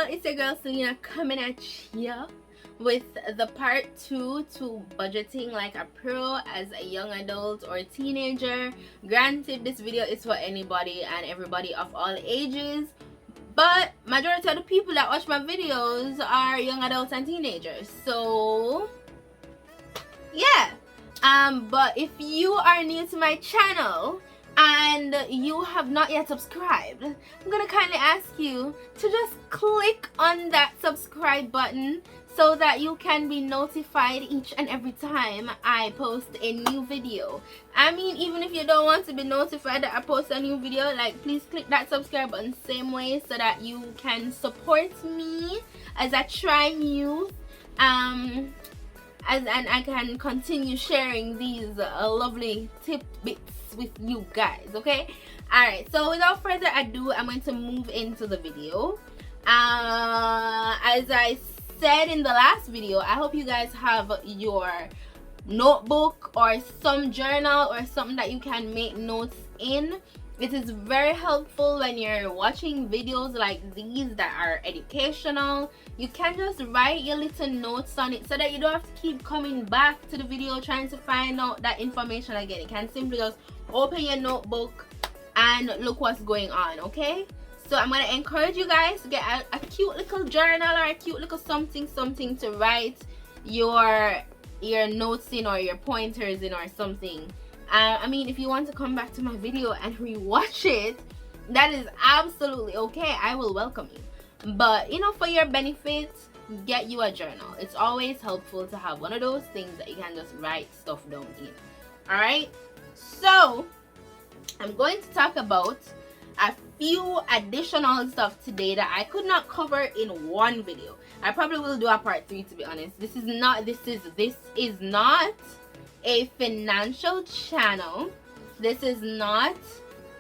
y'all, it's your girl Selena coming at ya with the part 2 to budgeting like a pro as a young adult or teenager. Granted, this video is for anybody and everybody of all ages, but majority of the people that watch my videos are young adults and teenagers, so yeah. But if you are new to my channel and you have not yet subscribed, I'm gonna kindly ask you to just click on that subscribe button so that you can be notified each and every time I post a new video. I mean, even if you don't want to be notified that I post a new video, like, please click that subscribe button same way so that you can support me as I try new and I can continue sharing these lovely tidbits with you guys. Okay, all right, so without further ado, I'm going to move into the video. As I said in the last video, I hope you guys have your notebook or some journal or something that you can make notes in. It is very helpful when you're watching videos like these that are educational. You can just write your little notes on it so that you don't have to keep coming back to the video trying to find out that information again. You can simply just open your notebook and look what's going on. Okay, so I'm going to encourage you guys to get a cute little journal or a cute little something to write your notes in or your pointers in or something. I mean, if you want to come back to my video and rewatch it, that is absolutely okay. I will welcome you. But, you know, for your benefit, get you a journal. It's always helpful to have one of those things that you can just write stuff down in. Alright? So, I'm going to talk about a few additional stuff today that I could not cover in one video. I probably will do a part 3, to be honest. This is not a financial channel. This is not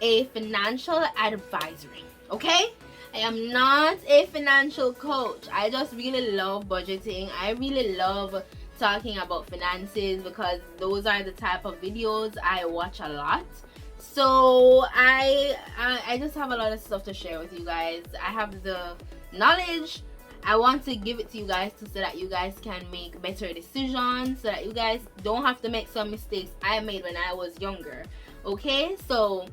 a financial advisory, okay? I am not a financial coach. I just really love budgeting. I really love talking about finances because those are the type of videos I watch a lot. So I just have a lot of stuff to share with you guys. I have the knowledge. I want to give it to you guys so that you guys can make better decisions, so that you guys don't have to make some mistakes I made when I was younger. Okay, so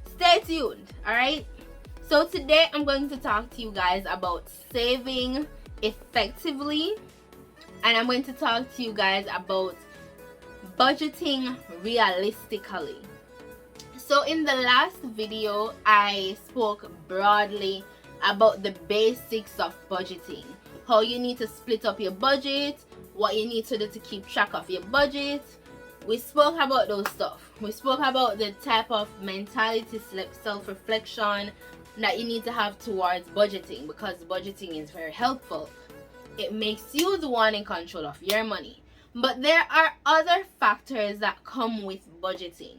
stay tuned. All right, so today I'm going to talk to you guys about saving effectively, and I'm going to talk to you guys about budgeting realistically. So in the last video, I spoke broadly about the basics of budgeting, how you need to split up your budget, what you need to do to keep track of your budget. We spoke about those stuff. We spoke about the type of mentality, self-reflection that you need to have towards budgeting, because budgeting is very helpful. It makes you the one in control of your money. But there are other factors that come with budgeting.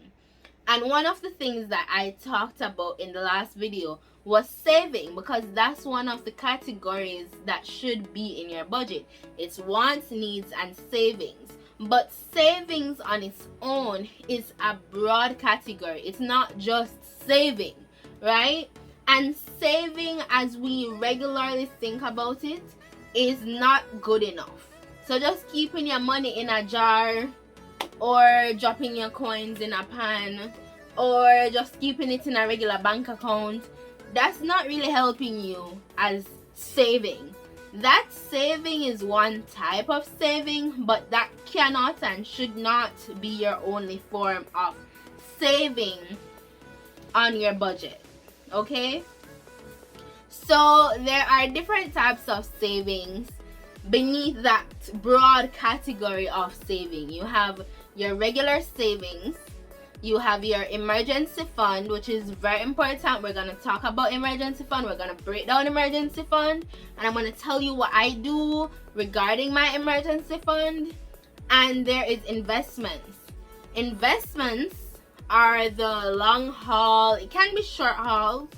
And one of the things that I talked about in the last video was saving, because that's one of the categories that should be in your budget. It's wants, needs, and savings. But savings on its own is a broad category. It's not just saving, right? And saving, as we regularly think about it, is not good enough. So just keeping your money in a jar, or dropping your coins in a pan, or just keeping it in a regular bank account, that's not really helping you as saving. That saving is one type of saving, but that cannot and should not be your only form of saving on your budget. Okay, so there are different types of savings beneath that broad category of saving. You have your regular savings, you have your emergency fund, which is very important. We're going to talk about emergency fund. We're going to break down emergency fund, and I'm going to tell you what I do regarding my emergency fund. And there is investments. Investments are the long haul. It can be short haul.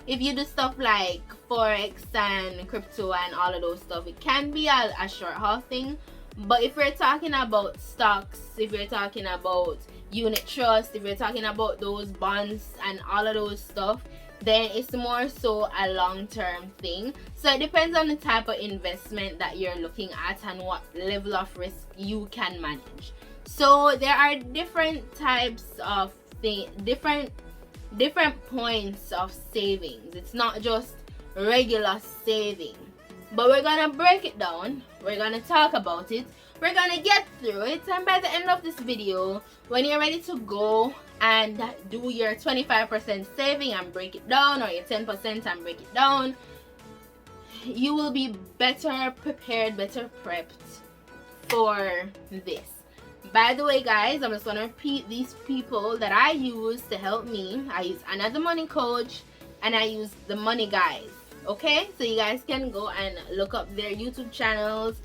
If you do stuff like Forex and crypto and all of those stuff, it can be a short haul thing. But if we're talking about stocks, if we're talking about unit trust, if we're talking about those bonds and all of those stuff, then it's more so a long-term thing. So it depends on the type of investment that you're looking at and what level of risk you can manage. So there are different types of different points of savings. It's not just regular saving, but we're gonna break it down, we're gonna talk about it, we're gonna get through it, and by the end of this video, when you're ready to go and do your 25% saving and break it down, or your 10% and break it down, you will be better prepared, better prepped for this. By the way, guys, I'm just gonna repeat these people that I use to help me. I use Another Money Coach and I use The Money Guys. Okay, so you guys can go and look up their YouTube channels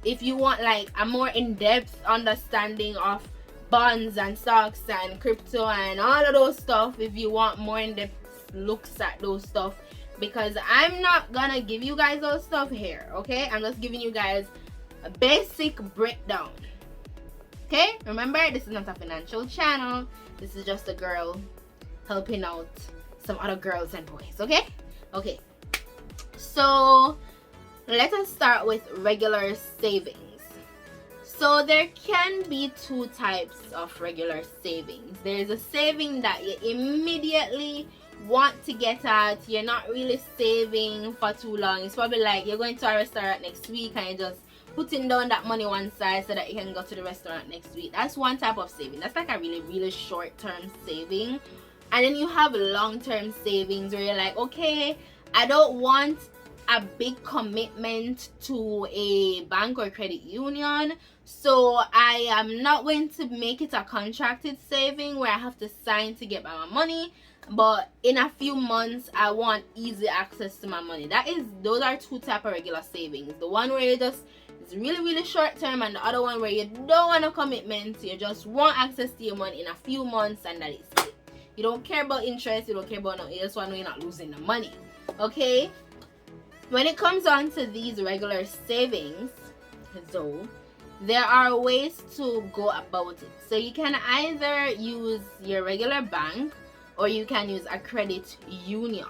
if you want like a more in-depth understanding of bonds and stocks and crypto and all of those stuff. If you want more in-depth looks at those stuff, because I'm not gonna give you guys those stuff here. Okay, I'm just giving you guys a basic breakdown. Okay, remember, this is not a financial channel. This is just a girl helping out some other girls and boys. Okay, so let us start with regular savings. So there can be two types of regular savings. There's a saving that you immediately want to get at. You're not really saving for too long. It's probably like you're going to a restaurant next week and you just putting down that money one side so that you can go to the restaurant next week. That's one type of saving. That's like a really short-term saving. And then you have long-term savings where you're like, okay, I don't want a big commitment to a bank or credit union, so I am not going to make it a contracted saving where I have to sign to get my money, but in a few months I want easy access to my money. Those are two type of regular savings. The one where you just, it's really short term, and the other one where you don't want a commitment, you just want access to your money in a few months and that is it. You don't care about interest, you don't care about nothing, you just want to know you're not losing the money. Okay, when it comes on to these regular savings though, there are ways to go about it. So you can either use your regular bank or you can use a credit union.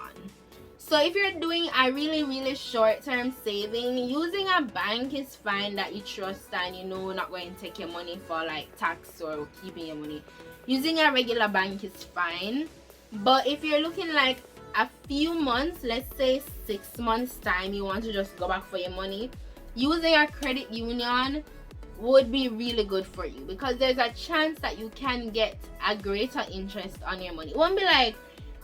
So if you're doing a really short-term saving, using a bank is fine that you trust and you know not going to take your money for like tax or keeping your money. Using a regular bank is fine. But if you're looking like a few months, let's say 6 months time, you want to just go back for your money, using a credit union would be really good for you, because there's a chance that you can get a greater interest on your money. It won't be like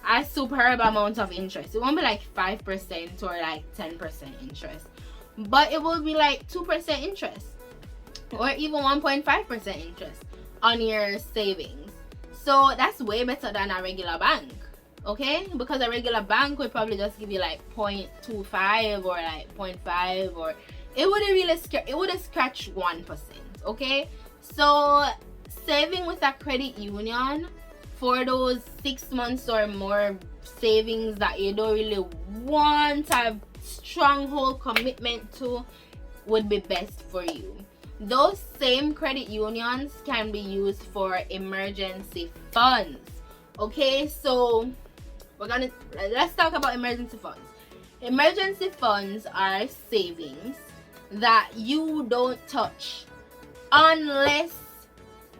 a superb amount of interest. It won't be like 5% or like 10% interest, but it will be like 2% interest or even 1.5% interest on your savings. So that's way better than a regular bank. Okay, because a regular bank would probably just give you like 0.25 or like 0.5, or it wouldn't really it would have scratched 1%. Okay, so saving with a credit union for those 6 months or more savings that you don't really want a stronghold commitment to would be best for you. Those same credit unions can be used for emergency funds. Okay, so let's talk about emergency funds. Emergency funds are savings that you don't touch unless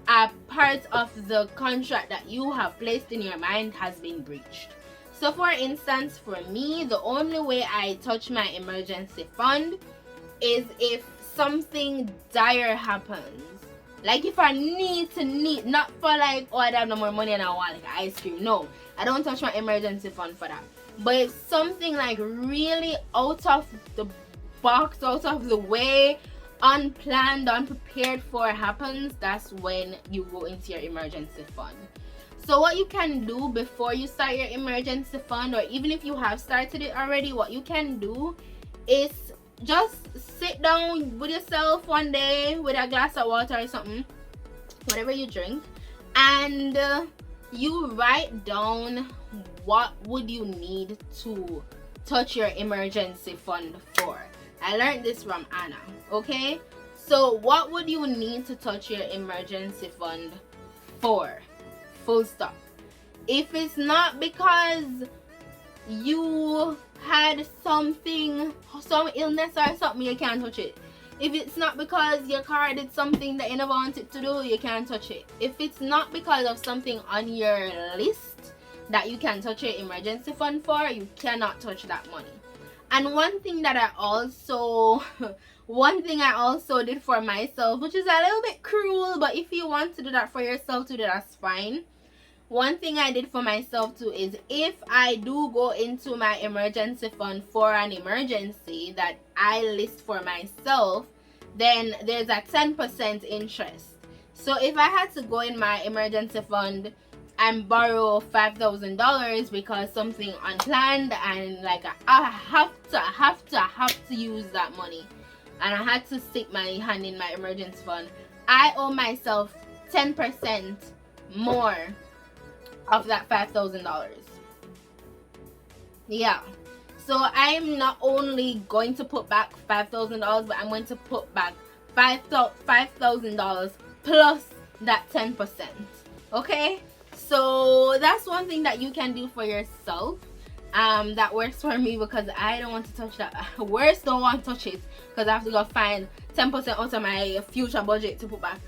a part of the contract that you have placed in your mind has been breached. So for instance, for me, the only way I touch my emergency fund is if something dire happens. Like if I need, not for like, oh, I don't have no more money and I want like ice cream. No, I don't touch my emergency fund for that. But if something like really out of the box, out of the way, unplanned, unprepared for happens, that's when you go into your emergency fund. So what you can do before you start your emergency fund, or even if you have started it already, what you can do is just sit down with yourself one day with a glass of water or something, whatever you drink, and you write down what would you need to touch your emergency fund for. I learned this from Anna. Okay, so what would you need to touch your emergency fund for? Full stop. If it's not because you had some illness or something, you can't touch it. If it's not because your car did something that you never wanted to do, you can't touch it. If it's not because of something on your list that you can touch your emergency fund for, you cannot touch that money. And one thing I also did for myself, which is a little bit cruel, but if you want to do that for yourself too, that's fine. One thing I did for myself too is, if I do go into my emergency fund for an emergency that I list for myself, then there's a 10% interest. So if I had to go in my emergency fund and borrow $5,000 because something unplanned, and like I have to use that money, and I had to stick my hand in my emergency fund, I owe myself 10% more of that $5,000. Yeah, so I'm not only going to put back $5,000, but I'm going to put back $5,000 plus that 10%. Okay, so that's one thing that you can do for yourself. That works for me because I don't want to touch that. Worse, don't want to touch it because I have to go find 10% out of my future budget to put back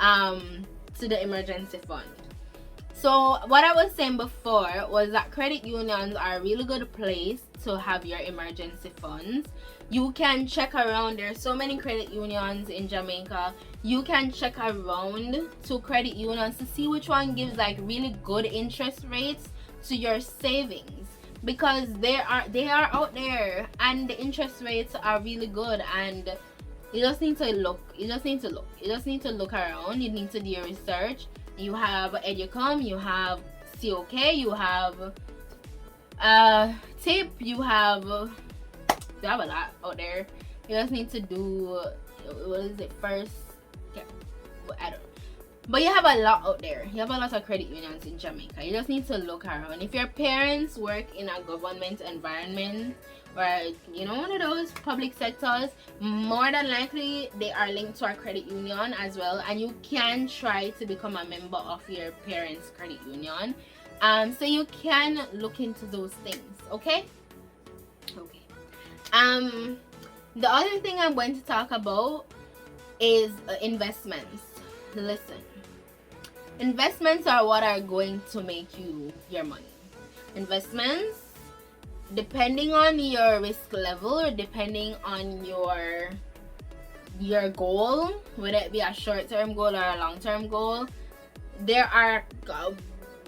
to the emergency fund. So what I was saying before was that credit unions are a really good place to have your emergency funds. You can check around. There's so many credit unions in Jamaica. You can check around to credit unions to see which one gives like really good interest rates to your savings, because they are out there and the interest rates are really good. And you just need to look. You just need to look around. You need to do your research. You have Educom, you have COK, you have TIP, you have a lot out there. You just need to do, what is it, first? Okay, I don't know. But you have a lot out there. You have a lot of credit unions in Jamaica. You just need to look around. If your parents work in a government environment, or one of those public sectors, more than likely they are linked to a credit union as well, and you can try to become a member of your parents' credit union. So you can look into those things. Okay. The other thing I'm going to talk about is investments. Listen, investments are what are going to make you your money. Investments, depending on your risk level or depending on your goal, whether it be a short-term goal or a long-term goal, there are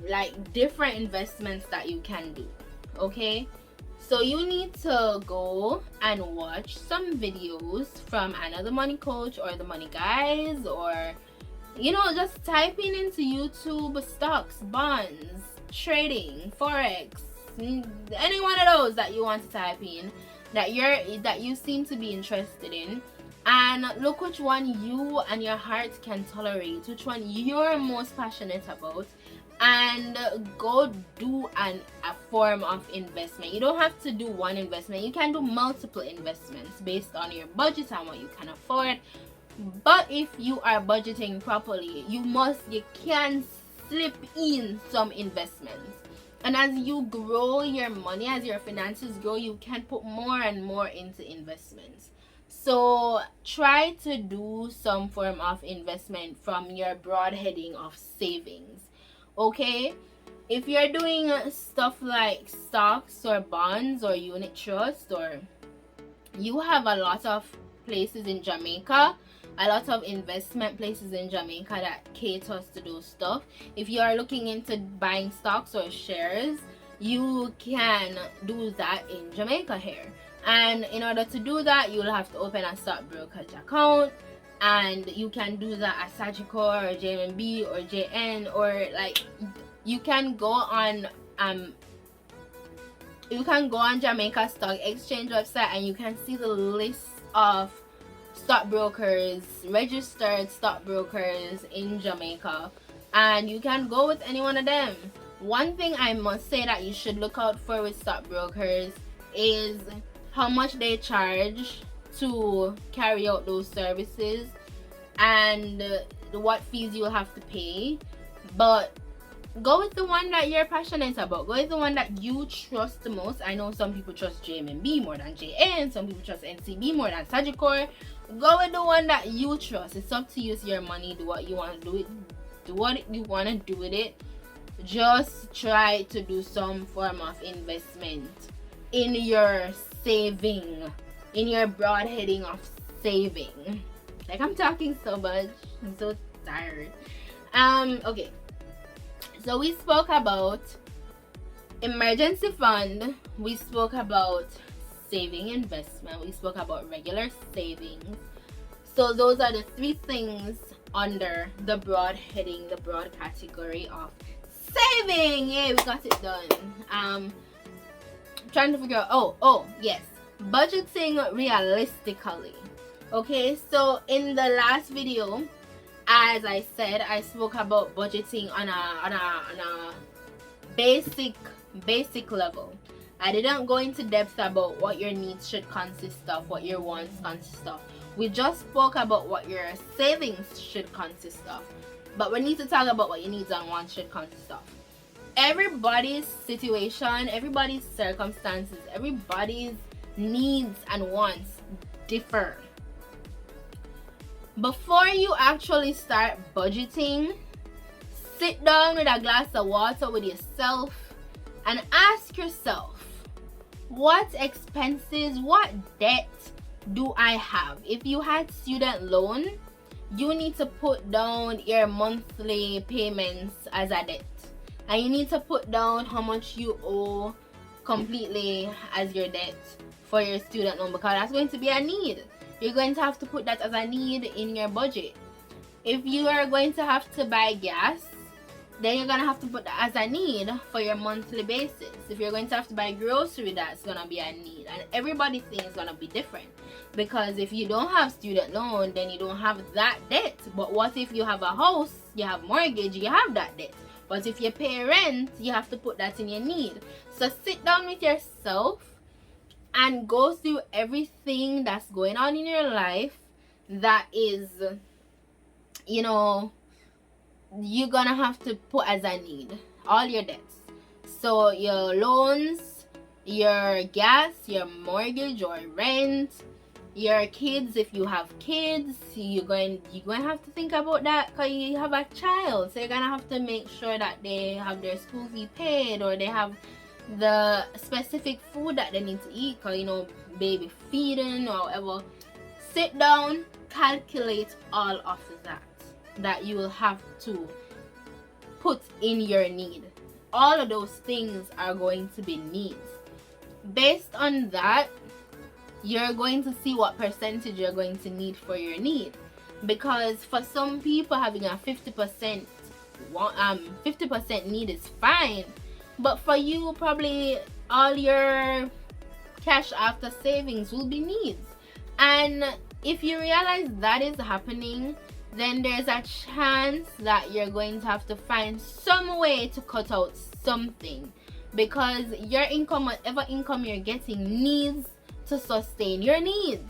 like different investments that you can do. Okay, so you need to go and watch some videos from another money coach or the money guys, or just typing into YouTube stocks, bonds, trading, forex, any one of those that you want to type in that you seem to be interested in, and look which one you and your heart can tolerate, which one you're most passionate about, and go do a form of investment. You don't have to do one investment. You can do multiple investments based on your budget and what you can afford. But if you are budgeting properly, you can slip in some investments. And as you grow your money, as your finances grow, you can put more and more into investments. So try to do some form of investment from your broad heading of savings. Okay? If you're doing stuff like stocks or bonds or unit trust, or you have a lot of places in Jamaica, a lot of investment places in Jamaica that caters to those stuff. If you are looking into buying stocks or shares, you can do that in Jamaica here. And in order to do that, you'll have to open a stockbrokerage account, and you can do that at Sagicor or JMB or JN, or like you can go on Jamaica Stock Exchange website, and you can see the list of stockbrokers, registered stockbrokers in Jamaica, and you can go with any one of them. One thing I must say that you should look out for with stockbrokers is how much they charge to carry out those services and what fees you'll have to pay. But go with the one that you're passionate about. Go with the one that you trust the most. I know some people trust JMB more than JN. Some people trust NCB more than Sagicor. Go with the one that you trust. It's up to you. It's your money. Do what you want to do it. Do what you want to do with it. Just try to do some form of investment in your saving, in your broad heading of saving. Like, I'm talking so much. I'm so tired. Okay. So we spoke about emergency fund, we spoke about saving investment, we spoke about regular savings. So those are the three things under the broad heading, the broad category of saving. Yeah, we got it done. Trying to figure out, oh yes, budgeting realistically. Okay, so in the last video, as I said, I spoke about budgeting on a basic level. I didn't go into depth about what your needs should consist of, what your wants consist of. We just spoke about what your savings should consist of. But we need to talk about what your needs and wants should consist of. Everybody's situation, everybody's circumstances, everybody's needs and wants differ. Before you actually start budgeting, sit down with a glass of water with yourself and ask yourself, what expenses, what debt do I have? If you had student loan, you need to put down your monthly payments as a debt. And you need to put down how much you owe completely as your debt for your student loan, because that's going to be a need. You're going to have to put that as a need in your budget. If you are going to have to buy gas, then you're going to have to put that as a need for your monthly basis. If you're going to have to buy grocery, that's going to be a need. And everybody's thing is going to be different. Because if you don't have student loan, then you don't have that debt. But what if you have a house, you have mortgage, you have that debt. But if you pay rent, you have to put that in your need. So sit down with yourself and go through everything that's going on in your life that is, you know, you're gonna have to put as a need. All your debts. So your loans, your gas, your mortgage or rent, your kids, if you have kids, you're going to have to think about that because you have a child. So you're gonna have to make sure that they have their school fee paid, or they have the specific food that they need to eat, because, you know, baby feeding or whatever. Sit down, calculate all of that you will have to put in your need. All of those things are going to be needs. Based on that, you're going to see what percentage you're going to need for your need. Because for some people, having a 50% need is fine. But for you, probably all your cash after savings will be needs. And if you realize that is happening, then there's a chance that you're going to have to find some way to cut out something. Because your income, whatever income you're getting, needs to sustain your needs.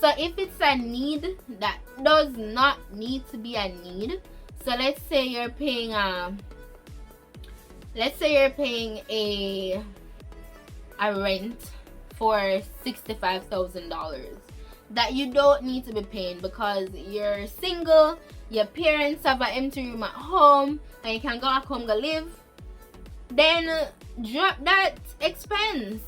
So if it's a need that does not need to be a need, so let's say you're paying a rent for $65,000 that you don't need to be paying because you're single, your parents have an empty room at home, and you can go back home, go live, then drop that expense,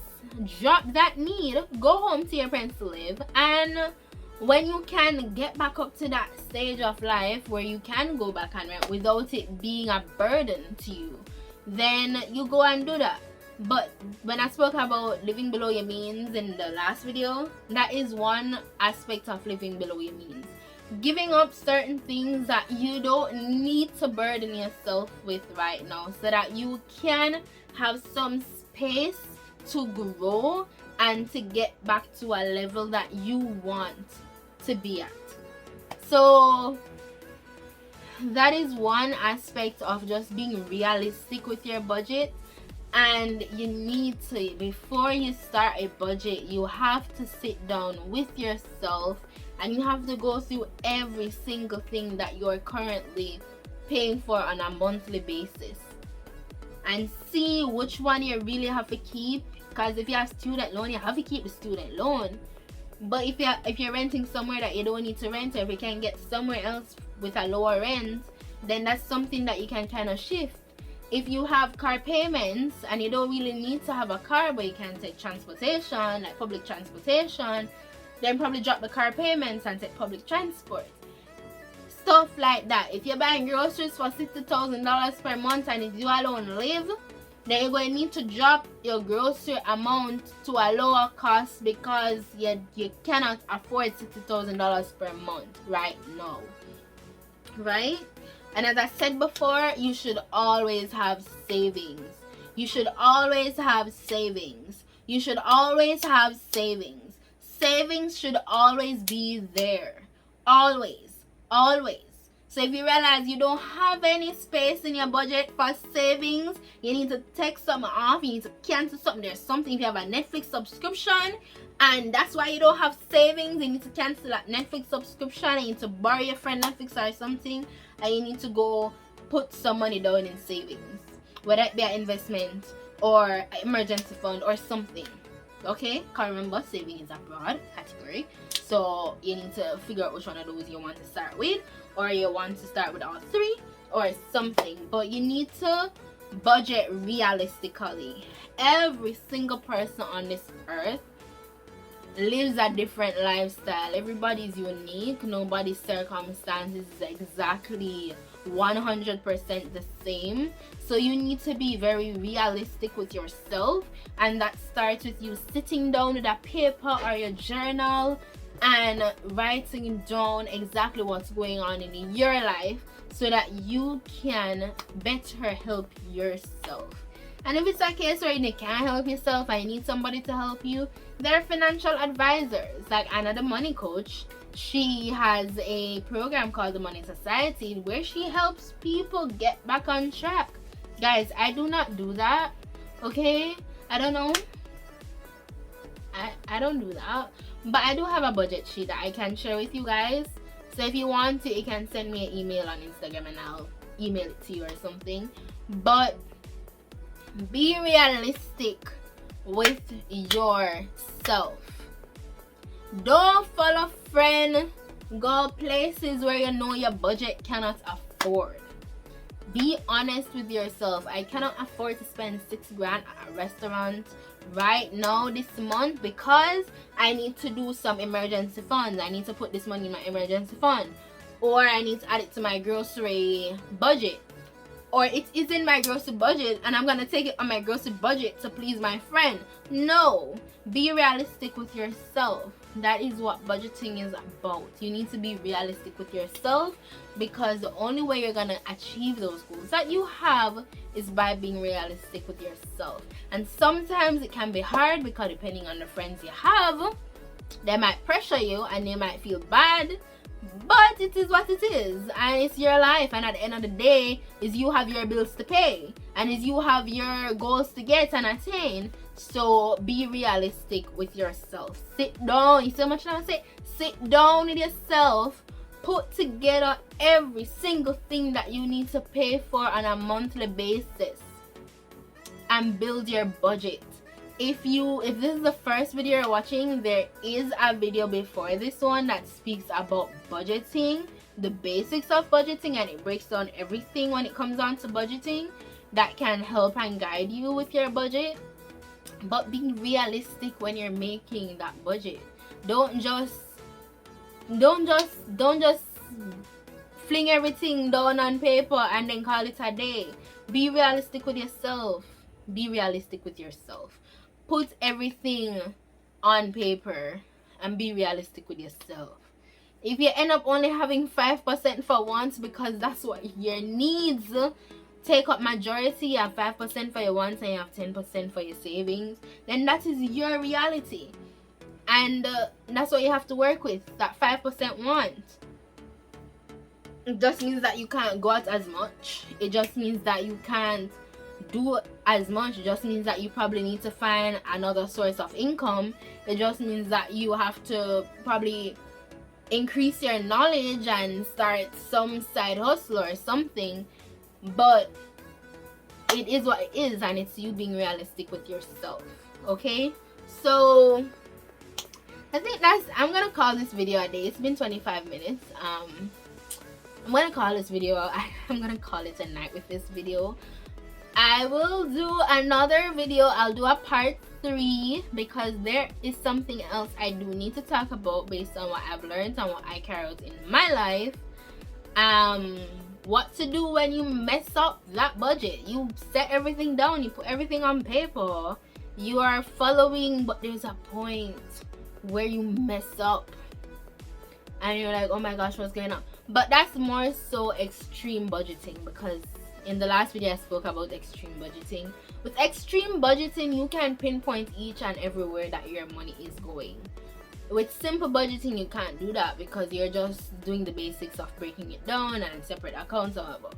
drop that need, go home to your parents to live. And when you can get back up to that stage of life where you can go back and rent without it being a burden to you, then you go and do that. But when I spoke about living below your means in the last video, that is one aspect of living below your means. Giving up certain things that you don't need to burden yourself with right now, so that you can have some space to grow and to get back to a level that you want to be at. So that is one aspect of just being realistic with your budget. And you need to, before you start a budget, you have to sit down with yourself and you have to go through every single thing that you're currently paying for on a monthly basis. and see which one you really have to keep. Because if you have student loan, you have to keep the student loan. But if you're renting somewhere that you don't need to rent, or if you can get somewhere else with a lower rent, then that's something that you can kind of shift. If you have car payments and you don't really need to have a car, but you can take transportation, like public transportation, then probably drop the car payments and take public transport. Stuff like that. If you're buying groceries for $60,000 per month and if you alone live, then you're going to need to drop your grocery amount to a lower cost, because you cannot afford $60,000 per month right now, right? And as I said before, you should always have savings. You should always have savings. You should always have savings. Savings should always be there. Always. Always. So if you realize you don't have any space in your budget for savings, you need to take something off, you need to cancel something. There's something, if you have a Netflix subscription and that's why you don't have savings, you need to cancel that Netflix subscription, you need to borrow your friend Netflix or something, and you need to go put some money down in savings, whether it be an investment or an emergency fund or something. Okay, because remember, saving is a broad category, so you need to figure out which one of those you want to start with, or you want to start with all three or something. But you need to budget realistically. Every single person on this earth lives a different lifestyle. Everybody's unique. Nobody's circumstances is exactly 100% the same. So you need to be very realistic with yourself, and that starts with you sitting down with a paper or your journal and writing down exactly what's going on in your life, so that you can better help yourself. And if it's a case where you can't help yourself and you need somebody to help you, there are financial advisors like Anna the Money Coach. She has a program called the Money Society where she helps people get back on track. Guys, I do not do that. Okay, I don't know, I don't do that, but I do have a budget sheet that I can share with you guys. So if you want to, you can send me an email on Instagram and I'll email it to you or something. But be realistic with yourself. Don't follow friend, go places where you know your budget cannot afford. Be honest with yourself. I cannot afford to spend $6 grand at a restaurant right now this month because I need to do some emergency funds. I need to put this money in my emergency fund, or I need to add it to my grocery budget, or it is in my grocery budget and I'm gonna take it on my grocery budget to please my friend. No, be realistic with yourself. That is what budgeting is about. You need to be realistic with yourself, because the only way you're gonna achieve those goals that you have is by being realistic with yourself. And sometimes it can be hard, because depending on the friends you have, they might pressure you and they might feel bad, but it is what it is, and it's your life, and at the end of the day is you have your bills to pay and is you have your goals to get and attain. So be realistic with yourself. Sit down. You see how much I say? Sit down with yourself, put together every single thing that you need to pay for on a monthly basis, and build your budget. If this is the first video you're watching, there is a video before this one that speaks about budgeting, the basics of budgeting, and it breaks down everything when it comes on to budgeting that can help and guide you with your budget. But be realistic when you're making that budget. Don't just fling everything down on paper and then call it a day. Be realistic with yourself. Be realistic with yourself. Put everything on paper and be realistic with yourself. If you end up only having 5% for once because that's what your needs take up majority, you have 5% for your wants and you have 10% for your savings, then that is your reality, and that's what you have to work with. That 5% want, it just means that you can't go out as much. It just means that you can't do as much. It just means that you probably need to find another source of income. It just means that you have to probably increase your knowledge and start some side hustle or something. But it is what it is, and it's you being realistic with yourself. Okay, so I think I'm gonna call this video a day. It's been 25 minutes. I'm gonna call this video I'm gonna call it a night with this video. I will do another video. I'll do a part 3 because there is something else I do need to talk about based on what I've learned and what I carry out in my life. What to do when you mess up that budget. You set everything down, you put everything on paper, you are following, but there's a point where you mess up and you're like, oh my gosh, what's going on? But that's more so extreme budgeting, because in the last video I spoke about extreme budgeting. With extreme budgeting, you can pinpoint each and everywhere that your money is going. With simple budgeting, you can't do that because you're just doing the basics of breaking it down and separate accounts or whatever.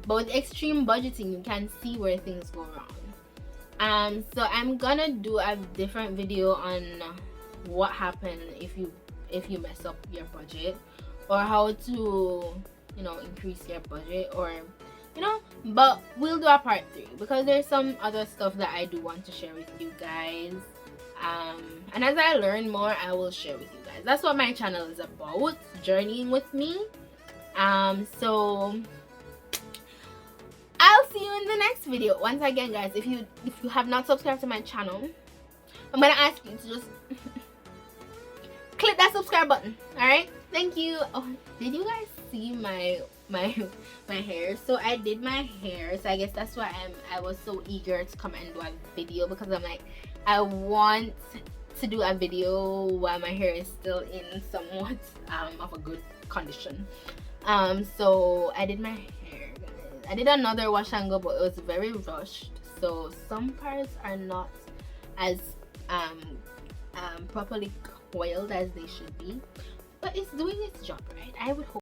But with extreme budgeting, you can see where things go wrong. So I'm gonna do a different video on what happens if you mess up your budget, or how to, you know, increase your budget, or you know. But we'll do a part 3 because there's some other stuff that I do want to share with you guys. And as I learn more, I will share with you guys. That's what my channel is about, journeying with me. So I'll see you in the next video. Once again, guys, if you have not subscribed to my channel, I'm gonna ask you to just click that subscribe button. All right, thank you. Oh, did you guys see my hair? So I did my hair, so I guess that's why I was so eager to come and do a video, because I'm like, I want to do a video while my hair is still in somewhat of a good condition. So I did my hair, guys. I did another wash and go, but it was very rushed, so some parts are not as properly coiled as they should be, but it's doing its job, right? I would hope.